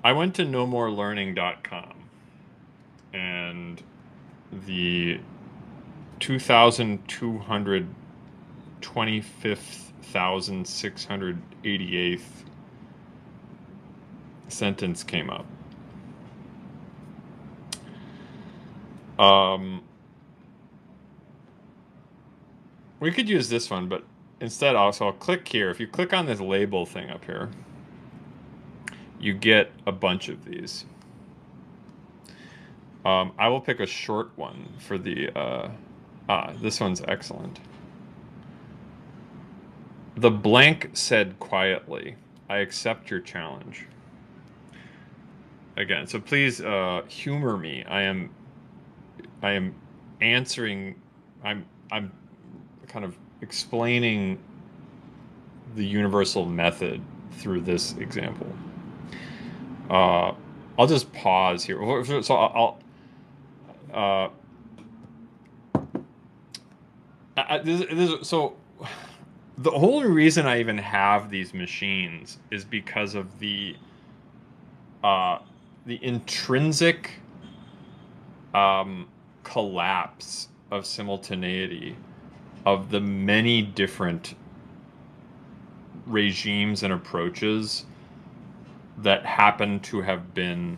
I went to nomorelearning.com and the 2,225,688th sentence came up. We could use this one, but instead also I'll click here. If you click on this label thing up here, you get a bunch of these. I will pick a short one for the, this one's excellent. The blank said quietly, I accept your challenge. Again, so please humor me. I am answering, I'm kind of explaining the universal method through this example. I'll just pause here. So so the whole reason I even have these machines is because of the intrinsic collapse of simultaneity of the many different regimes and approaches that happen to have been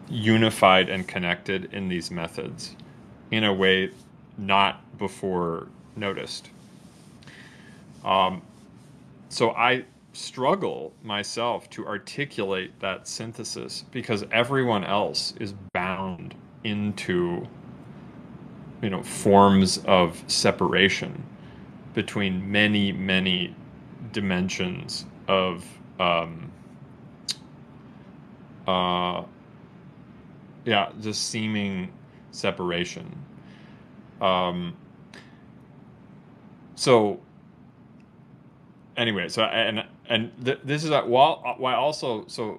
unified and connected in these methods in a way not before noticed. So I struggle myself to articulate that synthesis because everyone else is bound into, forms of separation between many, many dimensions of just seeming separation. So anyway, this is why also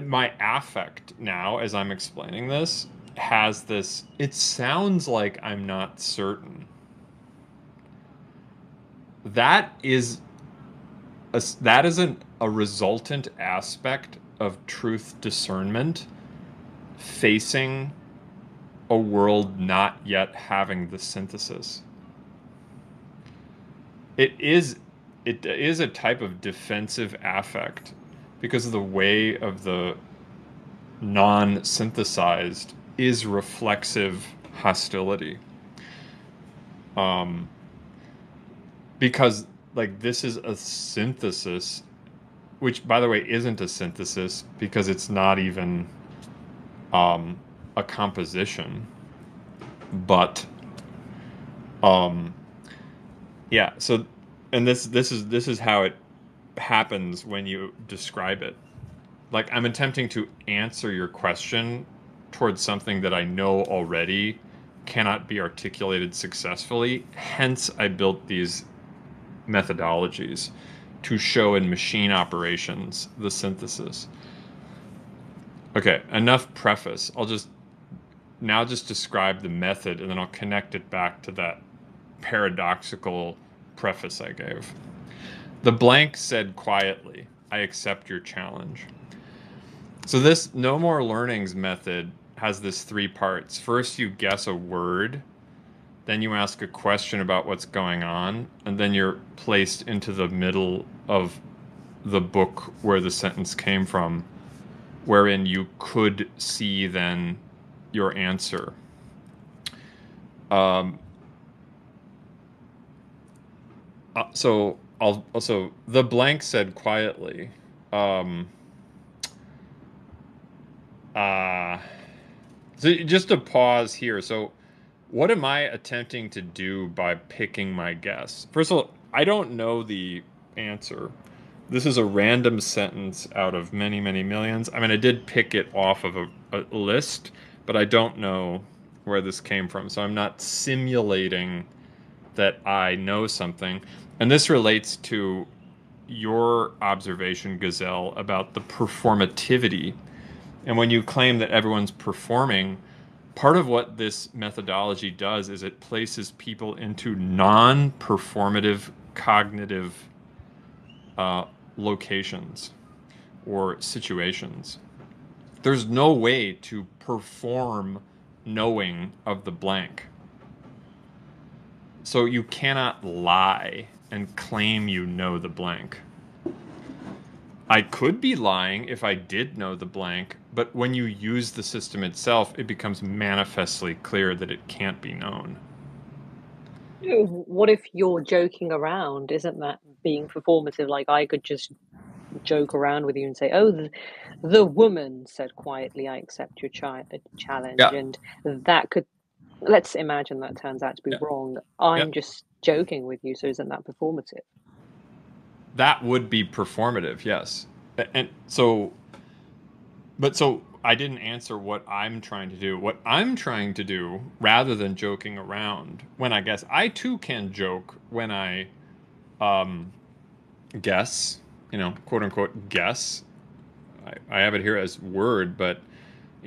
my affect now as I'm explaining this has this. It sounds like I'm not certain. That is a resultant aspect of truth discernment facing a world not yet having the synthesis. It is a type of defensive affect because of the way of the non-synthesized is reflexive hostility. Because this is a synthesis, which by the way isn't a synthesis because it's not even a composition, but yeah. So, and this is how it happens when you describe it. Like I'm attempting to answer your question towards something that I know already cannot be articulated successfully. Hence, I built these methodologies to show in machine operations the synthesis. Okay, enough preface. I'll just describe the method and then I'll connect it back to that paradoxical preface I gave. The blank said quietly, I accept your challenge. So this No More Learnings method has this 3 parts. First, you guess a word, then you ask a question about what's going on, and then you're placed into the middle of the book where the sentence came from, wherein you could see then your answer. So the blank said quietly. So just to pause here. So what am I attempting to do by picking my guess? First of all, I don't know the answer. This is a random sentence out of many, many millions. I mean, I did pick it off of a list, but I don't know where this came from. So I'm not simulating that I know something. And this relates to your observation, Gazelle, about the performativity. And when you claim that everyone's performing, part of what this methodology does is it places people into non-performative cognitive locations or situations. There's no way to perform knowing of the blank. So you cannot lie and claim you know the blank. I could be lying if I did know the blank, but when you use the system itself, it becomes manifestly clear that it can't be known. What if you're joking around? Isn't that being performative? Like I could just joke around with you and say, "Oh, the woman said quietly, I accept your challenge," Yeah, and that could let's imagine that turns out to be yeah, wrong. yeah. I'm just joking with you, so isn't that performative? That would be performative, yes. And so, but so I didn't answer what I'm trying to do. What I'm trying to do, rather than joking around, when I guess I too can joke when I um, guess, quote unquote guess. I have it here as word, but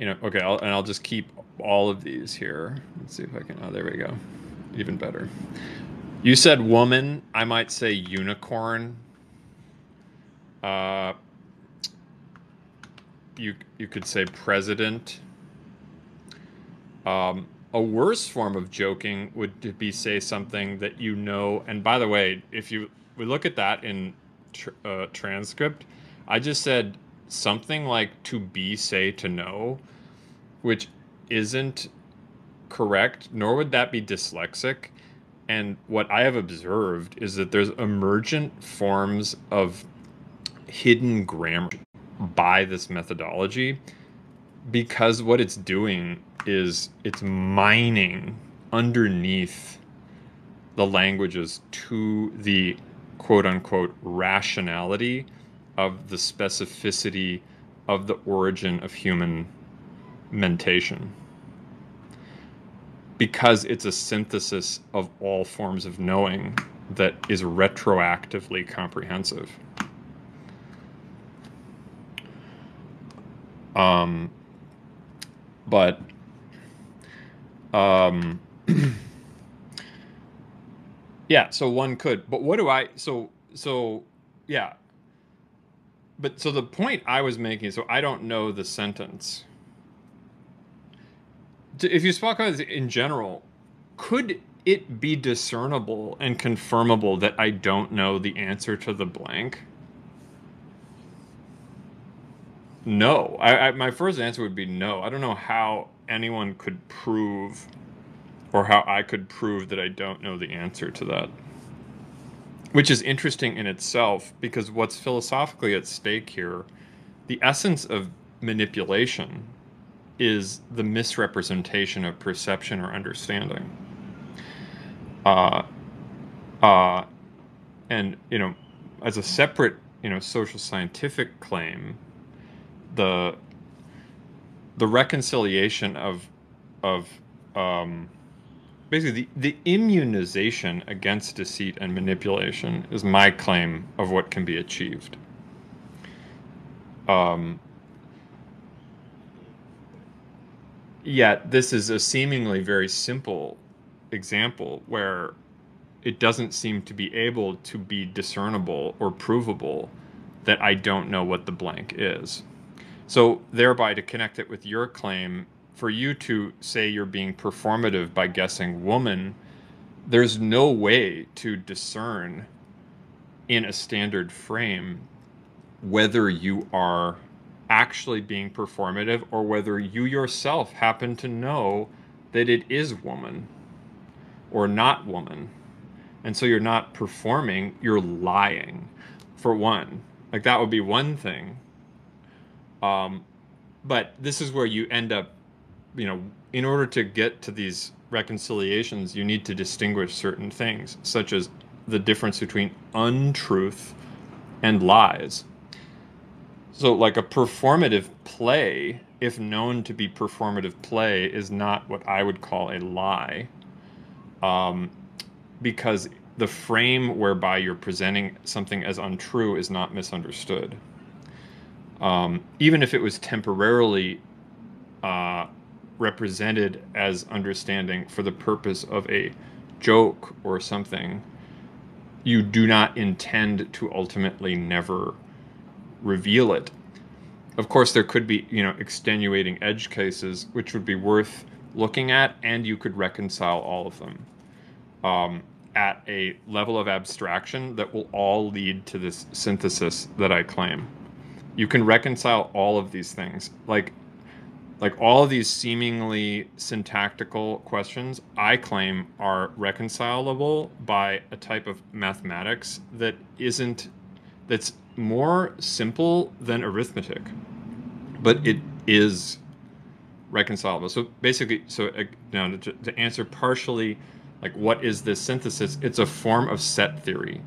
okay, I'll just keep all of these here. Let's see if I can. Oh, there we go. Even better. You said woman. I might say unicorn. Uh, you could say president. A worse form of joking would be say something that you know. And by the way, if we look at that in transcript, I just said something like to be, say, to know, which isn't correct, nor would that be dyslexic. And what I have observed is that there's emergent forms of hidden grammar by this methodology because what it's doing is it's mining underneath the languages to the quote unquote rationality of the specificity of the origin of human mentation. Because it's a synthesis of all forms of knowing that is retroactively comprehensive. Um, but um, yeah, so one could. But what do I? So yeah. But so the point I was making, so I don't know the sentence. If you spoke about it in general, could it be discernible and confirmable that I don't know the answer to the blank? No. My first answer would be no. I don't know how anyone could prove or how I could prove that I don't know the answer to that. Which is interesting in itself because what's philosophically at stake here, the essence of manipulation is the misrepresentation of perception or understanding. Uh, uh, and, as a separate, social scientific claim, the the reconciliation of um, basically the immunization against deceit and manipulation is my claim of what can be achieved. Um, Yet this is a seemingly very simple example where it doesn't seem to be able to be discernible or provable that I don't know what the blank is. So, thereby, to connect it with your claim, for you to say you're being performative by guessing woman, there's no way to discern in a standard frame whether you are actually being performative or whether you yourself happen to know that it is woman or not woman. And so you're not performing, you're lying, for one. Like that would be one thing. Um, but this is where you end up, in order to get to these reconciliations, you need to distinguish certain things, such as the difference between untruth and lies. So, like a performative play, if known to be performative play, is not what I would call a lie, um, because the frame whereby you're presenting something as untrue is not misunderstood. Even if it was temporarily uh, represented as understanding for the purpose of a joke or something, you do not intend to ultimately never reveal it. Of course, there could be, extenuating edge cases, which would be worth looking at, and you could reconcile all of them at a level of abstraction that will all lead to this synthesis that I claim. You can reconcile all of these things. Like all of these seemingly syntactical questions, I claim are reconcilable by a type of mathematics that's more simple than arithmetic, but it is reconcilable. So basically, now to answer partially, like what is this synthesis? It's a form of set theory.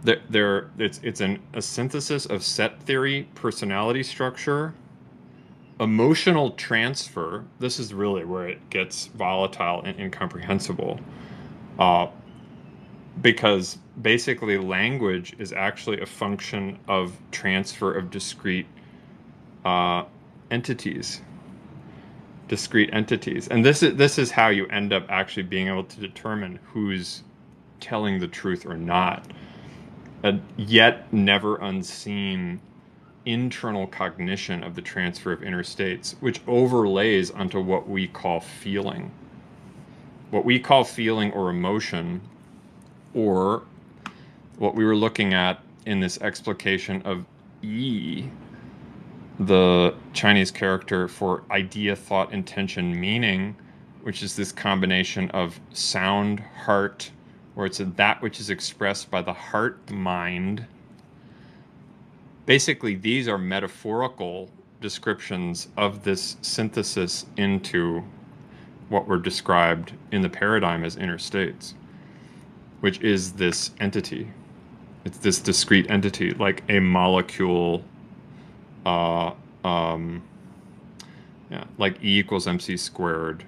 It's a synthesis of set theory, personality structure, emotional transfer. This is really where it gets volatile and incomprehensible, uh, because basically language is actually a function of transfer of uh, entities, discrete entities, and this is how you end up actually being able to determine who's telling the truth or not. A yet never unseen internal cognition of the transfer of inner states, which overlays onto what we call feeling. What we call feeling or emotion, or what we were looking at in this explication of E, the Chinese character for idea, thought, intention, meaning, which is this combination of sound, heart, or it's that which is expressed by the heart, mind. Basically, these are metaphorical descriptions of this synthesis into what were described in the paradigm as inner states, which is this entity. It's this discrete entity, like a molecule, uh, um, yeah, like E equals mc squared,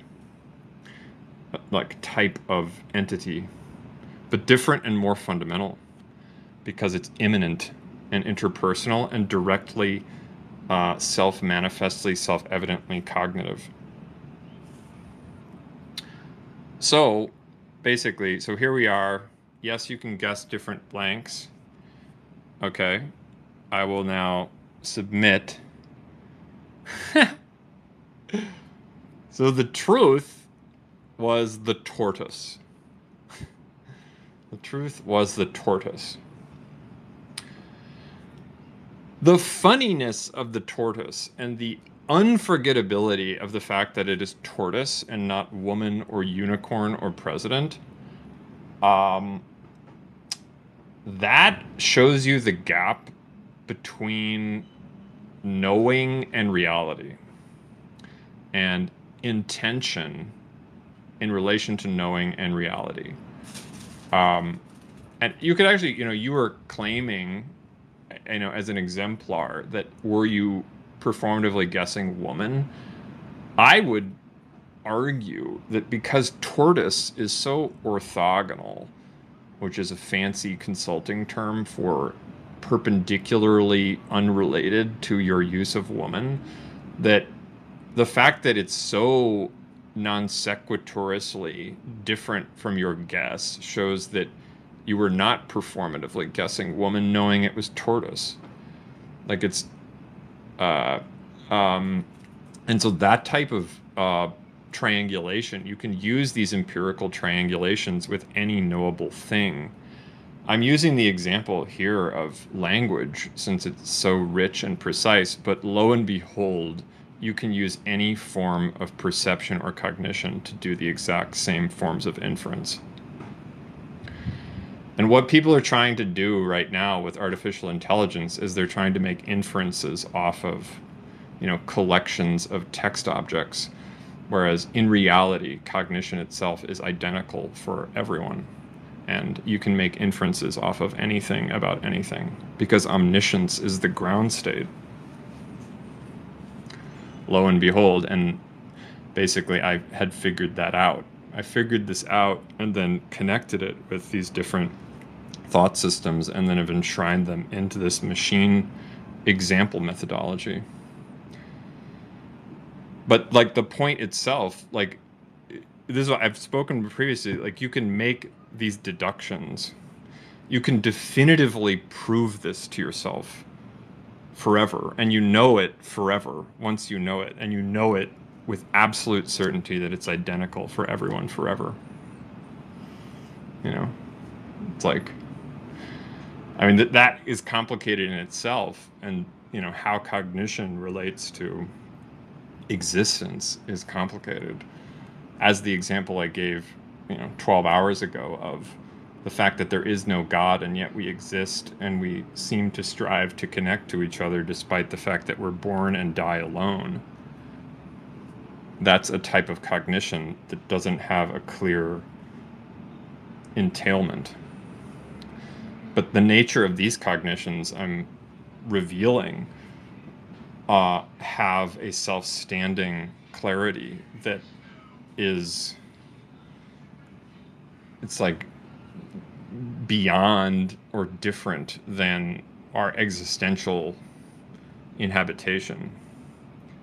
like type of entity, but different and more fundamental because it's immanent and interpersonal and directly self-manifestly, self-evidently cognitive. So basically, so here we are. Yes, you can guess different blanks. Okay. I will now submit. So the truth was the tortoise. The truth was the tortoise. The funniness of the tortoise and the unforgettability of the fact that it is tortoise and not woman or unicorn or president, um, that shows you the gap between knowing and reality, and intention in relation to knowing and reality. Um, and you could actually, you were claiming, as an exemplar, that were you performatively guessing woman, I would argue that because tortoise is so orthogonal, which is a fancy consulting term for perpendicularly unrelated to your use of woman, that the fact that it's so non sequitously different from your guess shows that you were not performatively guessing woman knowing it was tortoise. Like it's uh um and so that type of triangulation, you can use these empirical triangulations with any knowable thing. I'm using the example here of language since it's so rich and precise, but lo and behold, you can use any form of perception or cognition to do the exact same forms of inference. And what people are trying to do right now with artificial intelligence is they're trying to make inferences off of, collections of text objects, whereas in reality, cognition itself is identical for everyone. And you can make inferences off of anything about anything because omniscience is the ground state. Lo and behold, and basically I had figured that out. I figured this out and then connected it with these different thought systems and then have enshrined them into this machine example methodology. But like the point itself, like this is what I've spoken previously, like you can make these deductions. You can definitively prove this to yourself forever, and you know it forever once you know it, and you know it with absolute certainty that it's identical for everyone forever. You know, it's like, I mean, that is complicated in itself, and how cognition relates to existence is complicated. As the example I gave, 12 hours ago of the fact that there is no God and yet we exist and we seem to strive to connect to each other despite the fact that we're born and die alone. That's a type of cognition that doesn't have a clear entailment. But the nature of these cognitions I'm revealing have a self-standing clarity that is, it's like beyond or different than our existential inhabitation,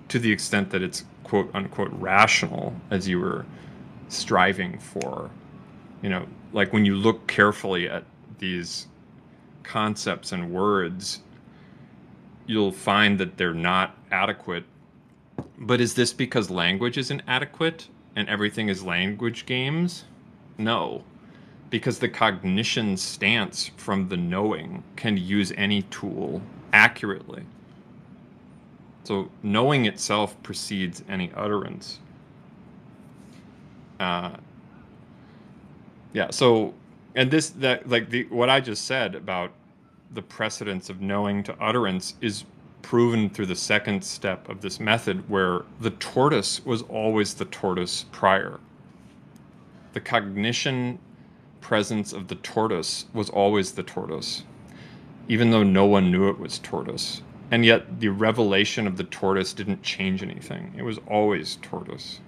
to the extent that it's quote unquote rational, as you were striving for. Like when you look carefully at these concepts and words, you'll find that they're not adequate. But is this because language isn't adequate and everything is language games? No, because the cognition stance from the knowing can use any tool accurately. So knowing itself precedes any utterance. Uh, yeah. So, and this that like the what I just said about the precedence of knowing to utterance is proven through the second step of this method, where the tortoise was always the tortoise prior. The cognition presence of the tortoise was always the tortoise, even though no one knew it was tortoise. And yet the revelation of the tortoise didn't change anything. It was always tortoise.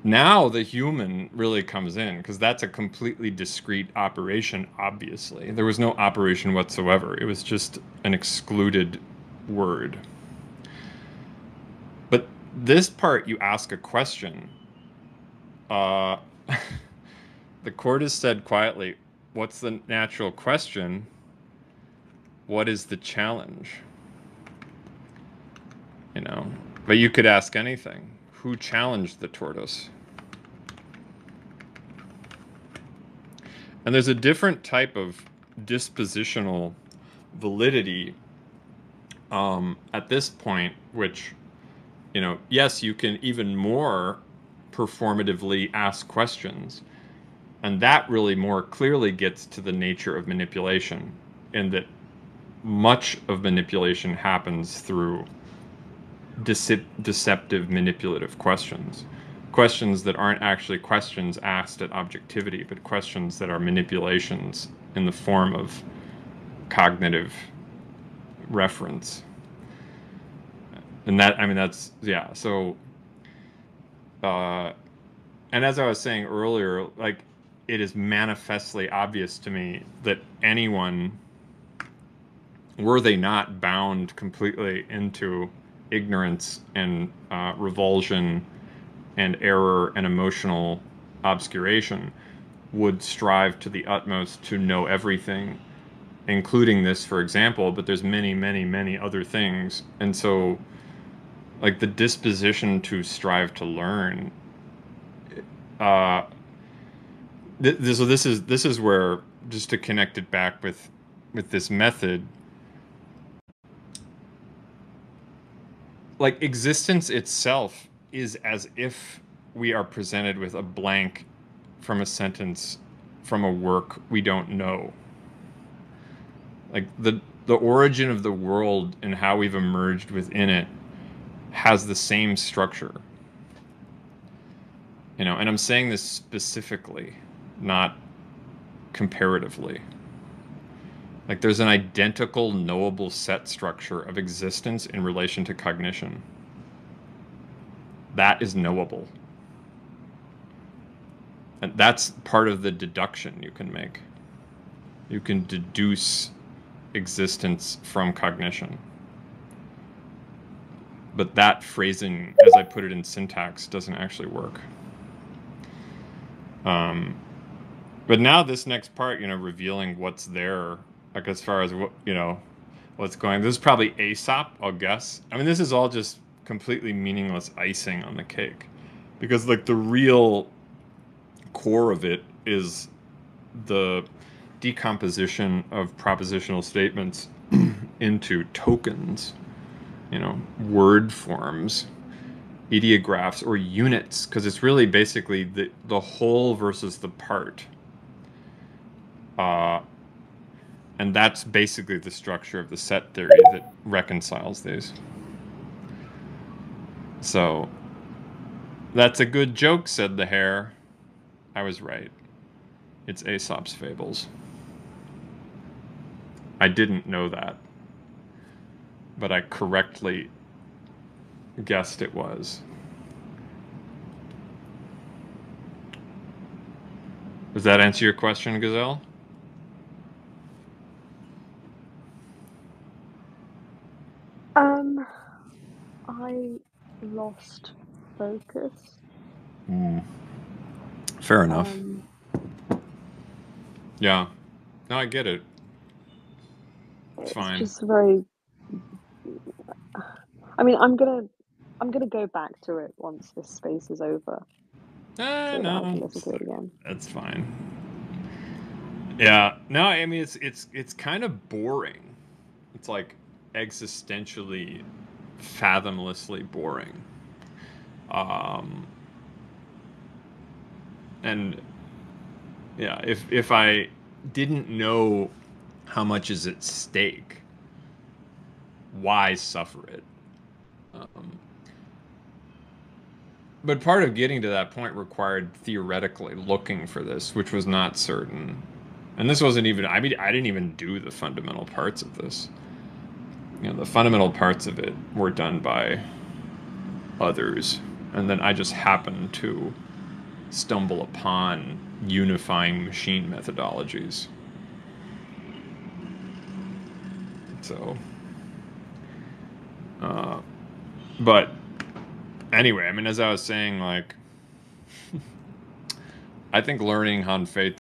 Now the human really comes in, because that's a completely discrete operation, obviously. There was no operation whatsoever. It was just an excluded word. But this part, you ask a question. Uh, the court has said quietly, what's the natural question? What is the challenge? But you could ask anything. Who challenged the tortoise? And there's a different type of dispositional validity at this point, which, yes, you can even more performatively ask questions. And that really more clearly gets to the nature of manipulation, in that much of manipulation happens through deceptive, manipulative questions. Questions that aren't actually questions asked at objectivity, but questions that are manipulations in the form of cognitive reference. And that, I mean, that's, yeah. So, and as I was saying earlier, like, it is manifestly obvious to me that anyone, were they not bound completely into ignorance and revulsion and error and emotional obscuration, would strive to the utmost to know everything, including this, for example, but there's many, many, many other things. And so, like, the disposition to strive to learn, so this is where, just to connect it back with this method, like, existence itself is as if we are presented with a blank from a sentence from a work we don't know. Like, the origin of the world and how we've emerged within it has the same structure. And I'm saying this specifically, not comparatively. Like, there's an identical knowable set structure of existence in relation to cognition. That is knowable. And that's part of the deduction you can make. You can deduce existence from cognition. But that phrasing, as I put it in syntax, doesn't actually work. But now this next part, revealing what's there, like as far as what what's going. This is probably Aesop, I'll guess. I mean, this is all just completely meaningless icing on the cake, because like the real core of it is the decomposition of propositional statements into tokens, word forms, ideographs, or units, because it's really basically the whole versus the part. Uh, and that's basically the structure of the set theory that reconciles these. So, that's a good joke, said the hare. I was right. It's Aesop's Fables. I didn't know that, but I correctly guessed it was. Does that answer your question, Gazelle? Um, I lost focus. Mm, fair enough. Um, Yeah. No, I get it. It's it's fine. just very. I mean, I'm gonna go back to it once this space is over, so that I No, can listen to it again. that's fine. Yeah. No, I mean it's kind of boring. It's like existentially, fathomlessly boring. Um, and yeah, if I didn't know how much is at stake, why suffer it? Um, but part of getting to that point required theoretically looking for this, which was not certain. And this wasn't even, I mean, I didn't even do the fundamental parts of this. The fundamental parts of it were done by others. And then I just happened to stumble upon unifying machine methodologies. So, uh, but anyway, I mean, as I was saying, like, I think learning Han Fei